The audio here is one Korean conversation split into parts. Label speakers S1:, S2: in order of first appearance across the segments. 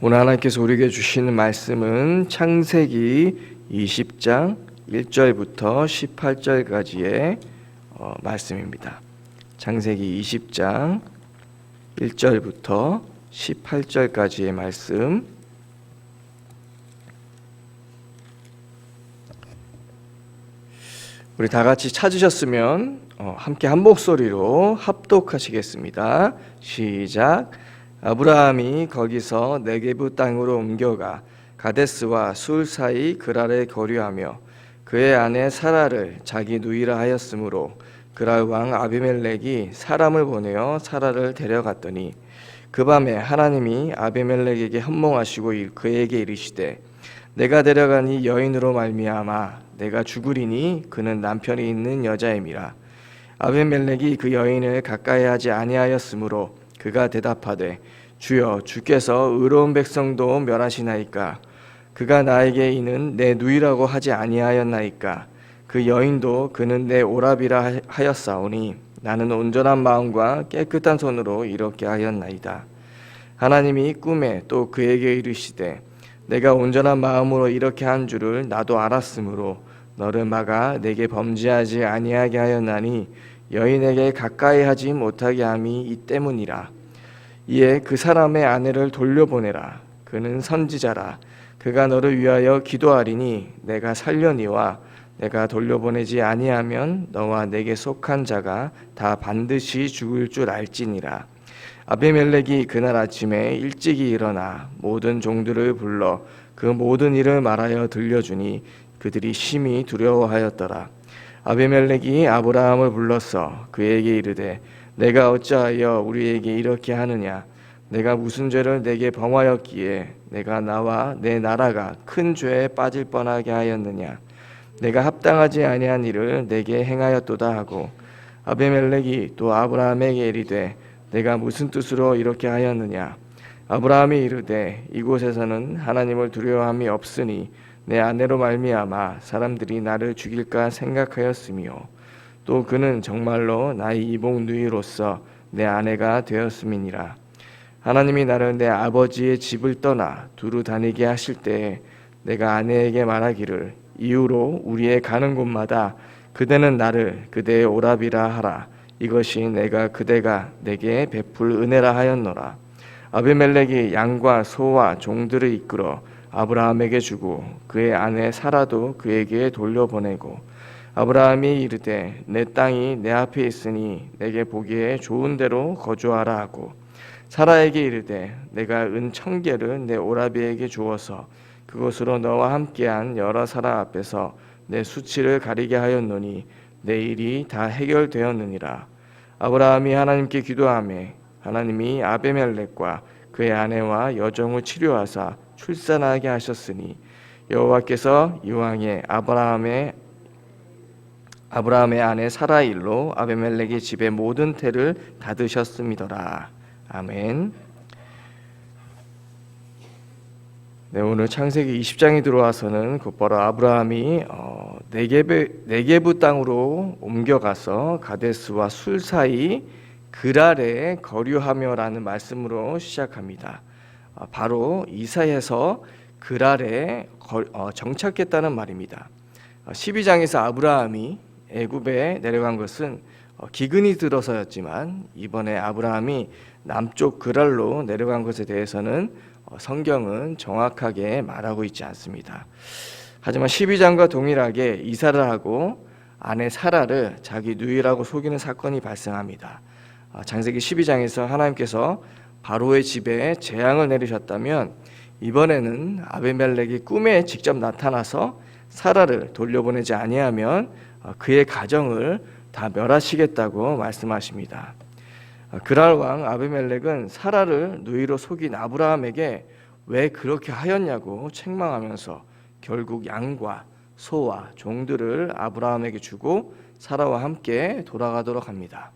S1: 오늘 하나님께서 우리에게 주시는 말씀은 창세기 20장 1절부터 18절까지의 말씀입니다. 창세기 20장 1절부터 18절까지의 말씀. 우리 다 같이 찾으셨으면 함께 한 목소리로 합독하시겠습니다. 시작. 아브라함이 거기서 네게부 땅으로 옮겨가 가데스와 술 사이 그랄에 거류하며 그의 아내 사라를 자기 누이라 하였으므로 그랄 왕 아비멜렉이 사람을 보내어 사라를 데려갔더니 그 밤에 하나님이 아비멜렉에게 현몽하시고 그에게 이르시되 내가 데려간 이 여인으로 말미암아 내가 죽으리니 그는 남편이 있는 여자임이라. 아비멜렉이 그 여인을 가까이하지 아니하였으므로 그가 대답하되 주여 주께서 의로운 백성도 멸하시나이까. 그가 나에게 이는 내 누이라고 하지 아니하였나이까. 그 여인도 그는 내 오라비라 하였사오니 나는 온전한 마음과 깨끗한 손으로 이렇게 하였나이다. 하나님이 꿈에 또 그에게 이르시되 내가 온전한 마음으로 이렇게 한 줄을 나도 알았으므로 너를 막아 내게 범죄하지 아니하게 하였나니 여인에게 가까이 하지 못하게 함이 이 때문이라. 이에 그 사람의 아내를 돌려보내라. 그는 선지자라. 그가 너를 위하여 기도하리니 내가 살려니와 내가 돌려보내지 아니하면 너와 내게 속한 자가 다 반드시 죽을 줄 알지니라. 아비멜렉이 그날 아침에 일찍이 일어나 모든 종들을 불러 그 모든 일을 말하여 들려주니 그들이 심히 두려워하였더라. 아비멜렉이 아브라함을 불러서 그에게 이르되 내가 어찌하여 우리에게 이렇게 하느냐. 내가 무슨 죄를 내게 범하였기에 내가 나와 내 나라가 큰 죄에 빠질 뻔하게 하였느냐. 내가 합당하지 아니한 일을 내게 행하였도다 하고 아비멜렉이 또 아브라함에게 이르되 내가 무슨 뜻으로 이렇게 하였느냐. 아브라함이 이르되 이곳에서는 하나님을 두려워함이 없으니 내 아내로 말미암아 사람들이 나를 죽일까 생각하였으며 또 그는 정말로 나의 이복 누이로서 내 아내가 되었음이니라. 하나님이 나를 내 아버지의 집을 떠나 두루 다니게 하실 때에 내가 아내에게 말하기를 이후로 우리의 가는 곳마다 그대는 나를 그대의 오라비라 하라. 이것이 내가 그대가 내게 베풀 은혜라 하였노라. 아비멜렉이 양과 소와 종들을 이끌어 아브라함에게 주고 그의 아내 사라도 그에게 돌려보내고 아브라함이 이르되 내 땅이 내 앞에 있으니 내게 보기에 좋은 데로 거주하라 하고 사라에게 이르되 내가 은 1000개를 내 오라비에게 주어서 그것으로 너와 함께한 여러 사람 앞에서 내 수치를 가리게 하였노니 내 일이 다 해결되었느니라. 아브라함이 하나님께 기도하매 하나님이 아비멜렉과 그의 아내와 여종을 치료하사 출산하게 하셨으니 여호와께서 이왕에 아브라함의 아내 사라의 일로 아비멜렉의 집의 모든 태를 닫으셨음이더라. 아멘. 네, 오늘 창세기 20장에 들어와서는 곧바로 아브라함이 네게부 땅으로 옮겨가서 가데스와 술 사이 그랄에 거류하며라는 말씀으로 시작합니다. 바로 이사야서 그랄에 정착했다는 말입니다. 12장에서 아브라함이 애굽에 내려간 것은 기근이 들어서였지만 이번에 아브라함이 남쪽 그랄로 내려간 것에 대해서는 성경은 정확하게 말하고 있지 않습니다. 하지만 12장과 동일하게 이사를 하고 아내 사라를 자기 누이라고 속이는 사건이 발생합니다. 창세기 12장에서 하나님께서 바로의 집에 재앙을 내리셨다면 이번에는 아비멜렉이 꿈에 직접 나타나서 사라를 돌려보내지 아니하면 그의 가정을 다 멸하시겠다고 말씀하십니다. 그랄 왕 아비멜렉은 사라를 누이로 속인 아브라함에게 왜 그렇게 하였냐고 책망하면서 결국 양과 소와 종들을 아브라함에게 주고 사라와 함께 돌아가도록 합니다.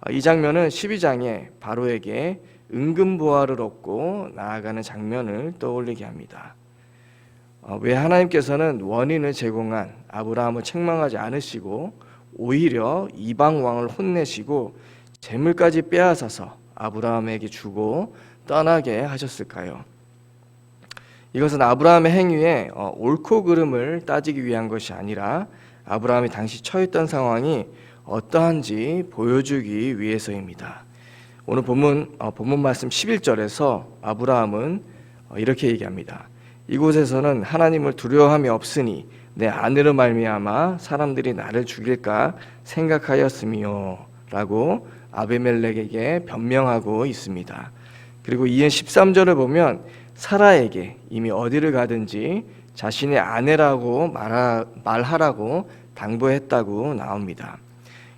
S1: 이 장면은 12장에 바로에게 은근보화를 얻고 나아가는 장면을 떠올리게 합니다. 왜 하나님께서는 원인을 제공한 아브라함을 책망하지 않으시고 오히려 이방 왕을 혼내시고 재물까지 빼앗아서 아브라함에게 주고 떠나게 하셨을까요? 이것은 아브라함의 행위에 옳고 그름을 따지기 위한 것이 아니라 아브라함이 당시 처했던 상황이 어떠한지 보여주기 위해서입니다. 오늘 본문 말씀 11절에서 아브라함은 이렇게 얘기합니다. 이곳에서는 하나님을 두려워함이 없으니 내 아내로 말미암아 사람들이 나를 죽일까 생각하였으며 라고 아비멜렉에게 변명하고 있습니다. 그리고 이은 13절을 보면 사라에게 이미 어디를 가든지 자신의 아내라고 말하라고 당부했다고 나옵니다.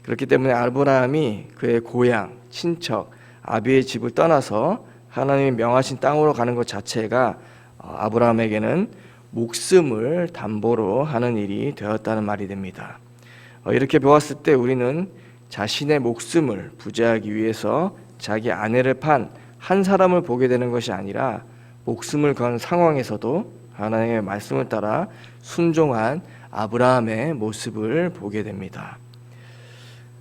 S1: 그렇기 때문에 아브라함이 그의 고향, 친척, 아비의 집을 떠나서 하나님이 명하신 땅으로 가는 것 자체가 아브라함에게는 목숨을 담보로 하는 일이 되었다는 말이 됩니다. 이렇게 보았을 때 우리는 자신의 목숨을 부지하기 위해서 자기 아내를 판 한 사람을 보게 되는 것이 아니라 목숨을 건 상황에서도 하나님의 말씀을 따라 순종한 아브라함의 모습을 보게 됩니다.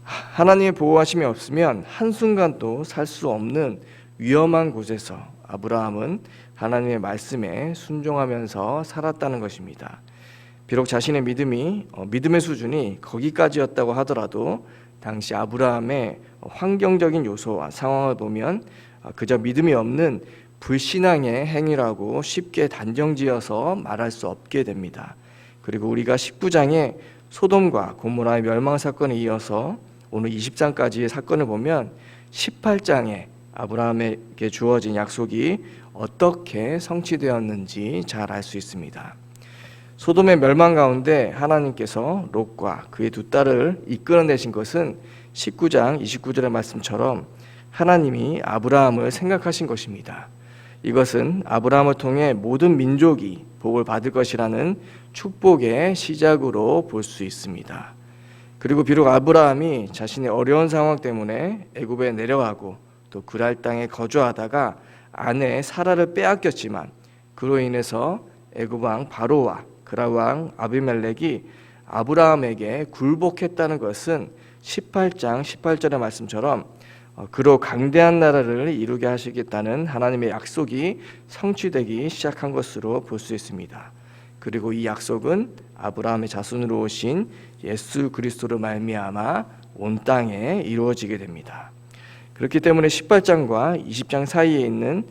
S1: 하나님의 보호하심이 없으면 한순간도 살 수 없는 위험한 곳에서 아브라함은 하나님의 말씀에 순종하면서 살았다는 것입니다. 비록 자신의 믿음의 수준이 거기까지였다고 하더라도 당시 아브라함의 환경적인 요소와 상황을 보면 그저 믿음이 없는 불신앙의 행위라고 쉽게 단정지어서 말할 수 없게 됩니다. 그리고 우리가 19장에 소돔과 고모라의 멸망 사건에 이어서 오늘 20장까지의 사건을 보면 18장에 아브라함에게 주어진 약속이 어떻게 성취되었는지 잘 알 수 있습니다. 소돔의 멸망 가운데 하나님께서 롯과 그의 두 딸을 이끌어내신 것은 19장 29절의 말씀처럼 하나님이 아브라함을 생각하신 것입니다. 이것은 아브라함을 통해 모든 민족이 복을 받을 것이라는 축복의 시작으로 볼 수 있습니다. 그리고 비록 아브라함이 자신의 어려운 상황 때문에 애굽에 내려가고 또 그랄 땅에 거주하다가 아내 사라를 빼앗겼지만 그로 인해서 애굽 왕 바로와 그랄 왕 아비멜렉이 아브라함에게 굴복했다는 것은 18장 18절의 말씀처럼 그로 강대한 나라를 이루게 하시겠다는 하나님의 약속이 성취되기 시작한 것으로 볼 수 있습니다. 그리고 이 약속은 아브라함의 자손으로 오신 예수 그리스도로 말미암아 온 땅에 이루어지게 됩니다. 그렇기 때문에 18장과 20장 사이에 있는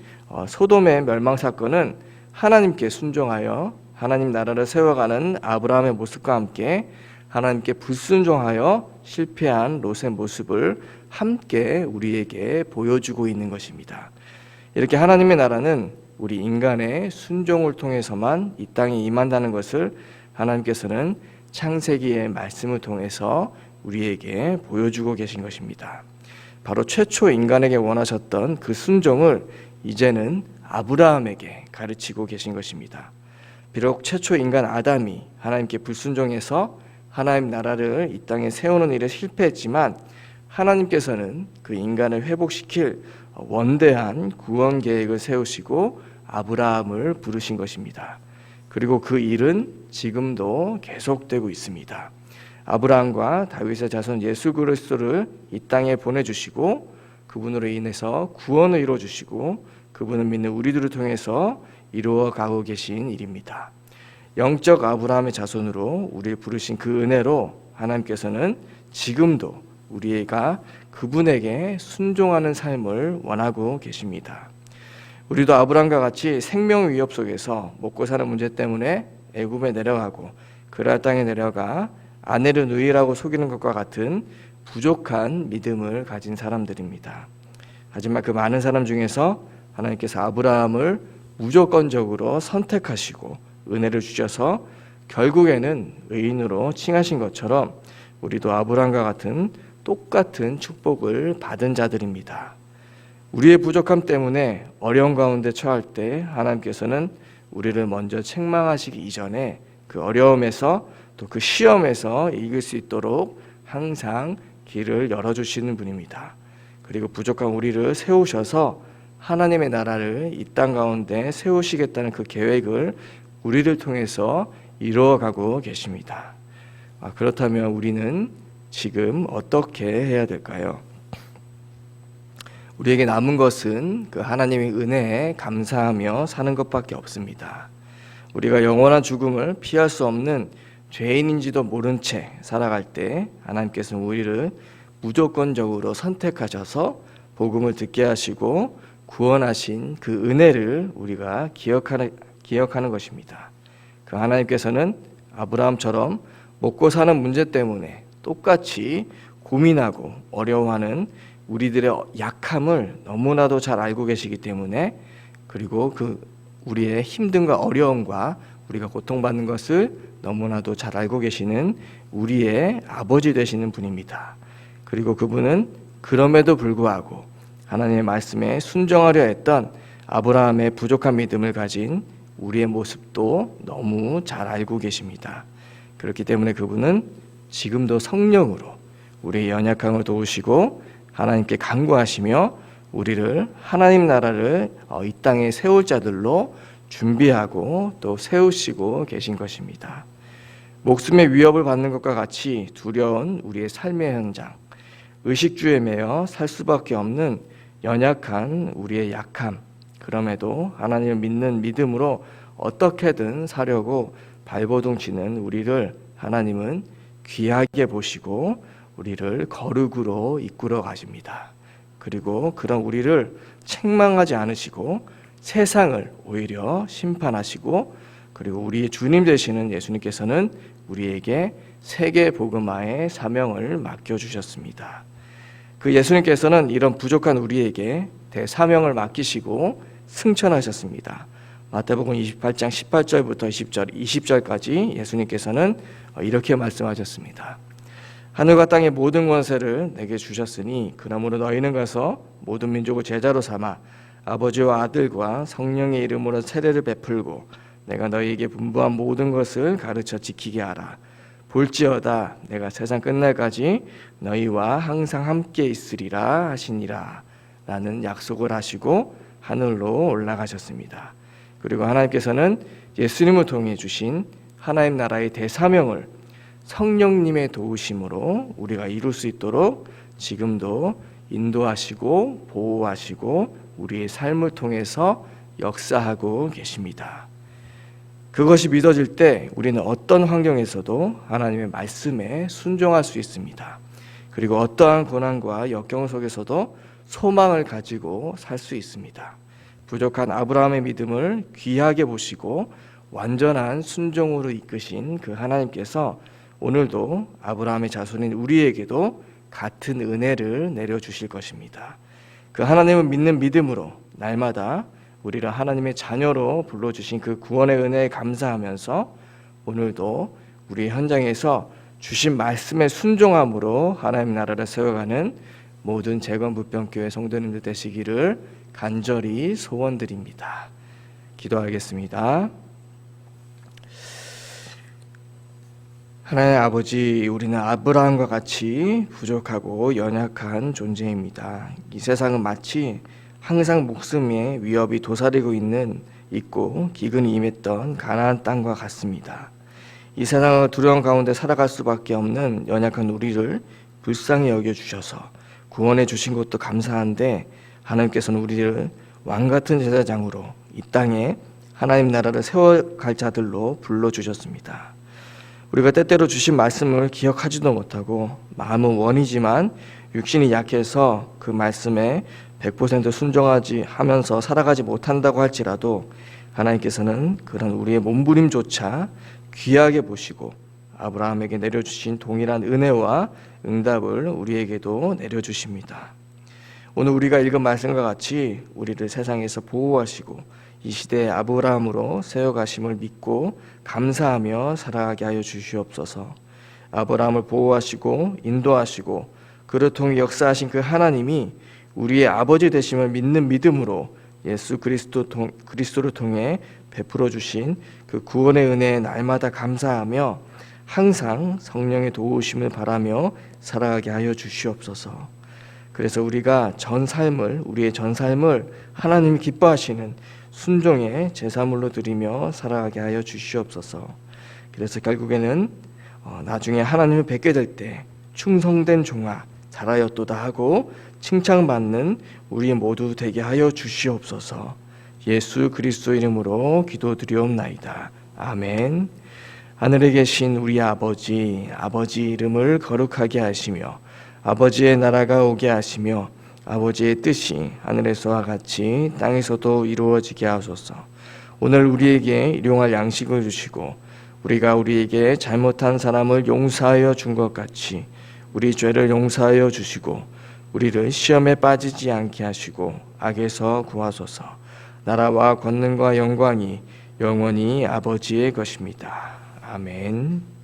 S1: 소돔의 멸망 사건은 하나님께 순종하여 하나님 나라를 세워가는 아브라함의 모습과 함께 하나님께 불순종하여 실패한 롯의 모습을 함께 우리에게 보여주고 있는 것입니다. 이렇게 하나님의 나라는 우리 인간의 순종을 통해서만 이 땅에 임한다는 것을 하나님께서는 창세기의 말씀을 통해서 우리에게 보여주고 계신 것입니다. 바로 최초 인간에게 원하셨던 그 순종을 이제는 아브라함에게 가르치고 계신 것입니다. 비록 최초 인간 아담이 하나님께 불순종해서 하나님 나라를 이 땅에 세우는 일에 실패했지만 하나님께서는 그 인간을 회복시킬 원대한 구원 계획을 세우시고 아브라함을 부르신 것입니다. 그리고 그 일은 지금도 계속되고 있습니다. 아브라함과 다윗의 자손 예수 그리스도를 이 땅에 보내주시고 그분으로 인해서 구원을 이루어주시고 그분을 믿는 우리들을 통해서 이루어가고 계신 일입니다. 영적 아브라함의 자손으로 우리를 부르신 그 은혜로 하나님께서는 지금도 우리가 그분에게 순종하는 삶을 원하고 계십니다. 우리도 아브라함과 같이 생명 위협 속에서 먹고 사는 문제 때문에 애굽에 내려가고 그랄 땅에 내려가 아내를 누이라고 속이는 것과 같은 부족한 믿음을 가진 사람들입니다. 하지만 그 많은 사람 중에서 하나님께서 아브라함을 무조건적으로 선택하시고 은혜를 주셔서 결국에는 의인으로 칭하신 것처럼 우리도 아브라함과 같은 똑같은 축복을 받은 자들입니다. 우리의 부족함 때문에 어려운 가운데 처할 때 하나님께서는 우리를 먼저 책망하시기 이전에 그 어려움에서 또 그 시험에서 이길 수 있도록 항상 길을 열어주시는 분입니다. 그리고 부족한 우리를 세우셔서 하나님의 나라를 이 땅 가운데 세우시겠다는 그 계획을 우리를 통해서 이루어가고 계십니다. 그렇다면 우리는 지금 어떻게 해야 될까요? 우리에게 남은 것은 그 하나님의 은혜에 감사하며 사는 것밖에 없습니다. 우리가 영원한 죽음을 피할 수 없는 죄인인지도 모른 채 살아갈 때 하나님께서는 우리를 무조건적으로 선택하셔서 복음을 듣게 하시고 구원하신 그 은혜를 우리가 기억하는 것입니다. 그 하나님께서는 아브라함처럼 먹고 사는 문제 때문에 똑같이 고민하고 어려워하는 우리들의 약함을 너무나도 잘 알고 계시기 때문에, 그리고 그 우리의 힘듦과 어려움과 우리가 고통받는 것을 너무나도 잘 알고 계시는 우리의 아버지 되시는 분입니다. 그리고 그분은 그럼에도 불구하고 하나님의 말씀에 순종하려 했던 아브라함의 부족한 믿음을 가진 우리의 모습도 너무 잘 알고 계십니다. 그렇기 때문에 그분은 지금도 성령으로 우리의 연약함을 도우시고 하나님께 간구하시며 우리를 하나님 나라를 이 땅에 세울 자들로 준비하고 또 세우시고 계신 것입니다. 목숨의 위협을 받는 것과 같이 두려운 우리의 삶의 현장, 의식주에 매여 살 수밖에 없는 연약한 우리의 약함, 그럼에도 하나님을 믿는 믿음으로 어떻게든 사려고 발버둥치는 우리를 하나님은 귀하게 보시고 우리를 거룩으로 이끌어 가십니다. 그리고 그런 우리를 책망하지 않으시고 세상을 오히려 심판하시고, 그리고 우리의 주님 되시는 예수님께서는 우리에게 세계 복음화의 사명을 맡겨주셨습니다. 그 예수님께서는 이런 부족한 우리에게 대사명을 맡기시고 승천하셨습니다. 마태복음 28장 18절부터 20절까지 예수님께서는 이렇게 말씀하셨습니다. 하늘과 땅의 모든 권세를 내게 주셨으니 그러므로 너희는 가서 모든 민족을 제자로 삼아 아버지와 아들과 성령의 이름으로 세례를 베풀고 내가 너희에게 분부한 모든 것을 가르쳐 지키게 하라. 볼지어다 내가 세상 끝날까지 너희와 항상 함께 있으리라 하시니라 라는 약속을 하시고 하늘로 올라가셨습니다. 그리고 하나님께서는 예수님을 통해 주신 하나님 나라의 대사명을 성령님의 도우심으로 우리가 이룰 수 있도록 지금도 인도하시고 보호하시고 우리의 삶을 통해서 역사하고 계십니다. 그것이 믿어질 때 우리는 어떤 환경에서도 하나님의 말씀에 순종할 수 있습니다. 그리고 어떠한 고난과 역경 속에서도 소망을 가지고 살 수 있습니다. 부족한 아브라함의 믿음을 귀하게 보시고 완전한 순종으로 이끄신 그 하나님께서 오늘도 아브라함의 자손인 우리에게도 같은 은혜를 내려주실 것입니다. 그 하나님을 믿는 믿음으로 날마다 우리를 하나님의 자녀로 불러주신 그 구원의 은혜에 감사하면서 오늘도 우리 현장에서 주신 말씀에 순종함으로 하나님 나라를 세워가는 모든 재건부평교회 성도님들 되시기를 간절히 소원드립니다. 기도하겠습니다. 하나님 아버지, 우리는 아브라함과 같이 부족하고 연약한 존재입니다. 이 세상은 마치 항상 목숨의 위협이 도사리고 있고 기근이 임했던 가나안 땅과 같습니다. 이 세상을 두려움 가운데 살아갈 수밖에 없는 연약한 우리를 불쌍히 여겨주셔서 구원해 주신 것도 감사한데, 하나님께서는 우리를 왕같은 제사장으로 이 땅에 하나님 나라를 세워갈 자들로 불러주셨습니다. 우리가 때때로 주신 말씀을 기억하지도 못하고 마음은 원이지만 육신이 약해서 그 말씀에 100% 순종하지 하면서 살아가지 못한다고 할지라도 하나님께서는 그런 우리의 몸부림조차 귀하게 보시고 아브라함에게 내려주신 동일한 은혜와 응답을 우리에게도 내려주십니다. 오늘 우리가 읽은 말씀과 같이 우리를 세상에서 보호하시고 이 시대의 아브라함으로 세워가심을 믿고 감사하며 살아가게 하여 주시옵소서. 아브라함을 보호하시고 인도하시고 그를 통해 역사하신 그 하나님이 우리의 아버지 되심을 믿는 믿음으로 예수 그리스도를 통해 베풀어 주신 그 구원의 은혜에 날마다 감사하며 항상 성령의 도우심을 바라며 살아가게 하여 주시옵소서. 그래서 우리가 우리의 전 삶을 하나님이 기뻐하시는 순종의 제사물로 드리며 살아가게 하여 주시옵소서. 그래서 결국에는 나중에 하나님을 뵙게 될 때 충성된 종아, 잘하였도다 하고 칭찬받는 우리 모두 되게 하여 주시옵소서. 예수 그리스도 이름으로 기도드리옵나이다. 아멘. 하늘에 계신 우리 아버지 이름을 거룩하게 하시며 아버지의 나라가 오게 하시며 아버지의 뜻이 하늘에서와 같이 땅에서도 이루어지게 하소서. 오늘 우리에게 일용할 양식을 주시고 우리가 우리에게 잘못한 사람을 용서하여 준 것 같이 우리 죄를 용서하여 주시고 우리를 시험에 빠지지 않게 하시고 악에서 구하소서. 나라와 권능과 영광이 영원히 아버지의 것입니다. 아멘.